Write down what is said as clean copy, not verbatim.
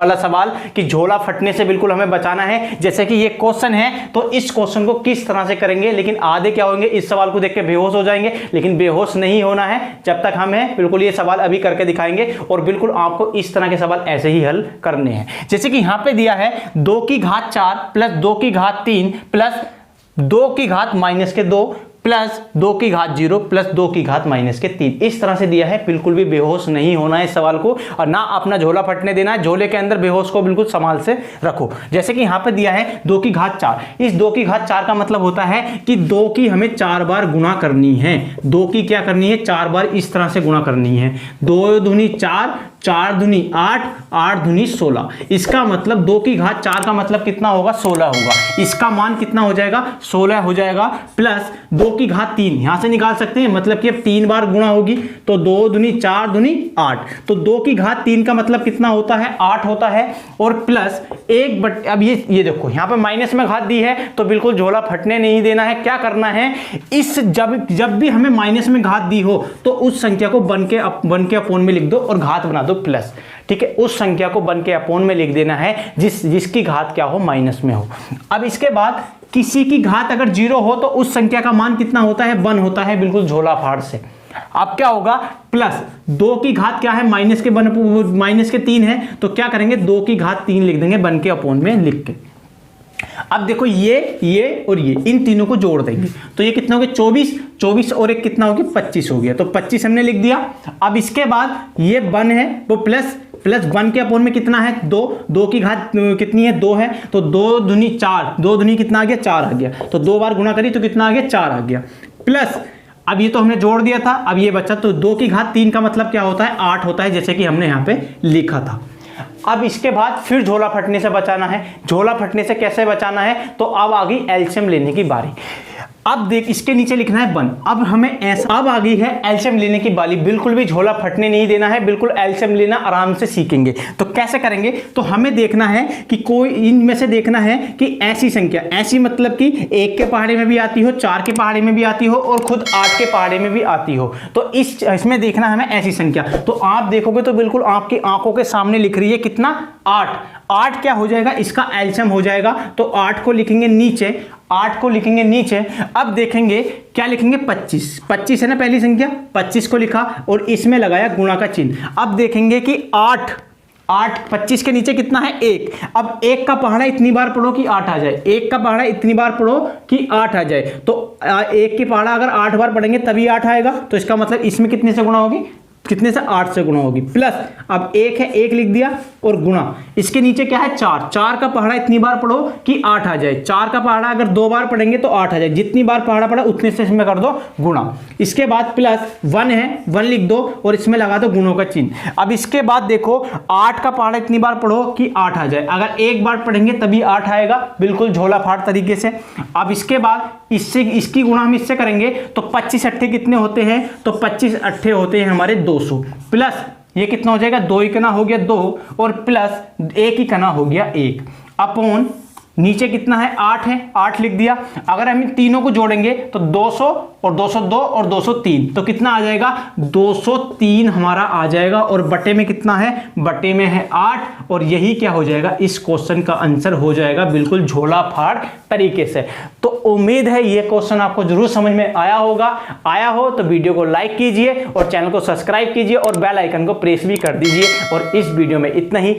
वाला सवाल कि झोला फटने से बिल्कुल हमें बचाना है। जैसे कि ये क्वेश्चन है तो इस क्वेश्चन को किस तरह से करेंगे, लेकिन आधे क्या होंगे, इस सवाल को देख के बेहोश हो जाएंगे, लेकिन बेहोश नहीं होना है जब तक हमें बिल्कुल ये सवाल अभी करके दिखाएंगे और बिल्कुल आपको इस तरह के सवाल ऐसे ही हल करने हैं। जैसे कि यहां पे दिया है 2 की घात 4 प्लस 2 की घात 3 प्लस 2 की घात -2 प्लस 2 की घात 0 प्लस 2 की घात -3, इस तरह से दिया है। बिल्कुल भी बेहोश नहीं होना है इस सवाल को और ना अपना झोला फटने देना है। झोले के अंदर बेहोश को बिल्कुल संभाल से रखो। जैसे कि यहां पे दिया है 2 की घात 4, इस 2 की घात 4 का मतलब होता है कि 2 की हमें 4 बार गुणा करनी है। 2 की क्या करनी है, 4 बार इस तरह से गुणा करनी है। 2 दूनी 4, 4 दूनी 8, 8 दूनी 16। इसका मतलब 2 की घात 4 का मतलब कितना होगा, 16 होगा। इसका मान कितना हो जाएगा, 16 हो जाएगा। प्लस 2 की घात 3 यहां से निकाल सकते हैं, मतलब कि अब 3 बार गुणा होगी तो 2 दूनी 4 दूनी 8, तो 2 की घात 3 का मतलब कितना होता है, 8 होता है। और प्लस 1 बट अब ये देखो यहां पे माइनस में घात दी है तो बिल्कुल झोला फटने नहीं देना है। क्या करना है, इस जब भी हमें माइनस में घात दी हो तो उस संख्या को बन के अपोन में लिख दो और घात बना दो प्लस। ठीक है, उस संख्या को बन के अपोन में लिख देना है जिसकी घात क्या हो, माइनस में हो। अब इसके बाद किसी की घात अगर 0 हो तो उस संख्या का मान कितना होता है, 1 होता है, बिल्कुल झोला फाड़ से। अब क्या होगा, प्लस 2 की घात क्या है, -3 है, तो क्या करेंगे 2 की घात 3 लिख देंगे बन के अपोन में लिख के। अब देखो ये और ये इन तीनों को जोड़ देंगे तो ये कितना हो गया, 24 और एक कितना हो गया, 25 हो गया। तो 25 हमने लिख दिया। अब इसके बाद ये 1 है वो प्लस 1 के अपोन में कितना है, 2 की घात कितनी है, 2 है, तो 2 दूनी 4, 2 दूनी कितना आ गया, 4 आ गया। तो 2 बार गुणा करी तो कितना आ गया, 4 आ गया। प्लस अब ये तो हमने जोड़ दिया था, अब ये बचा, तो 2 की घात 3 का मतलब क्या होता है, 8 होता है, जैसे कि हमने यहाँ पे लिखा था। अब इसके बाद फिर झोला फटने से बचाना है। झोला फटने से कैसे बचाना है, तो अब आ गई एलसीएम लेने की बारी। अब देख इसके नीचे लिखना है 1। अब हमें ऐसा, अब आ गई है एलसीएम लेने की बारी। बिल्कुल भी झोला फटने नहीं देना है, बिल्कुल एलसीएम लेना आराम से सीखेंगे। तो कैसे करेंगे, तो हमें देखना है कि कोई इनमें से देखना है कि ऐसी संख्या, ऐसी मतलब कि 1 के पहाड़े में भी आती हो, 4 के पहाड़े में भी आती हो और खुद 8 के पहाड़े में भी आती हो। तो इसमें देखना हमें ऐसी संख्या। तो आप देखोगे तो बिल्कुल आपकी आंखों के सामने लिख रही है कितना, 8 क्या हो जाएगा, इसका एलसीएम हो जाएगा। तो 8 को लिखेंगे नीचे, 8 को लिखेंगे नीचे। अब देखेंगे क्या लिखेंगे, 25 है ना पहली संख्या, 25 को लिखा और इसमें लगाया गुणा का चिन्ह। अब देखेंगे कि 8 25 के नीचे कितना है, 1। अब 1 का पहाड़ा इतनी बार पढ़ो कि 8 आ जाए, 1 का पहाड़ा इतनी बार पढ़ो कि 8 आ जाए। तो 1 की पहाड़ा अगर 8 बार पढ़ेंगे तभी 8 आएगा। तो इसका मतलब इसमें कितने से गुणा होगी, कितने से, 8 से गुणा होगी। प्लस अब 1 है, 1 लिख दिया और गुणा, इसके नीचे क्या है, 4 का पहाड़ा इतनी बार पढ़ो कि 8 आ जाए। 4 का पहाड़ा अगर 2 बार पढ़ेंगे तो 8 आ जाए, जितनी बार पहाड़ा पड़ा उतने से इसमें कर दो गुणा। इसके बाद प्लस 1 है, 1 लिख दो और इसमें लगा दो गुणों का चिन्ह। अब इसके बाद देखो 8 का पहाड़ा इतनी बार पढ़ो कि 8 आ जाए, अगर 1 बार पढ़ेंगे तभी 8 आएगा, बिल्कुल झोला फाड़ तरीके से। अब इसके बाद इसकी गुणा हम इससे करेंगे तो 25 अट्ठे कितने होते हैं, तो 25 अट्ठे होते हैं हमारे 200। प्लस ये कितना हो जाएगा, 2 ही कना हो गया 2 और प्लस 1 ही कना हो गया 1 अपोन नीचे कितना है, 8 है, 8 लिख दिया। अगर हम इन तीनों को जोड़ेंगे तो 200 और 202 और 203, तो कितना आ जाएगा, 203 हमारा आ जाएगा। और बटे में कितना है, बटे में है 8 और यही क्या हो जाएगा, इस क्वेश्चन का आंसर हो जाएगा, बिल्कुल झोला फाड़ तरीके से। तो उम्मीद है ये क्वेश्चन आपको जरूर समझ में आया होगा। आया हो तो वीडियो को लाइक कीजिए और चैनल को सब्सक्राइब कीजिए और बेल आइकन को प्रेस भी कर दीजिए। और इस वीडियो में इतना ही।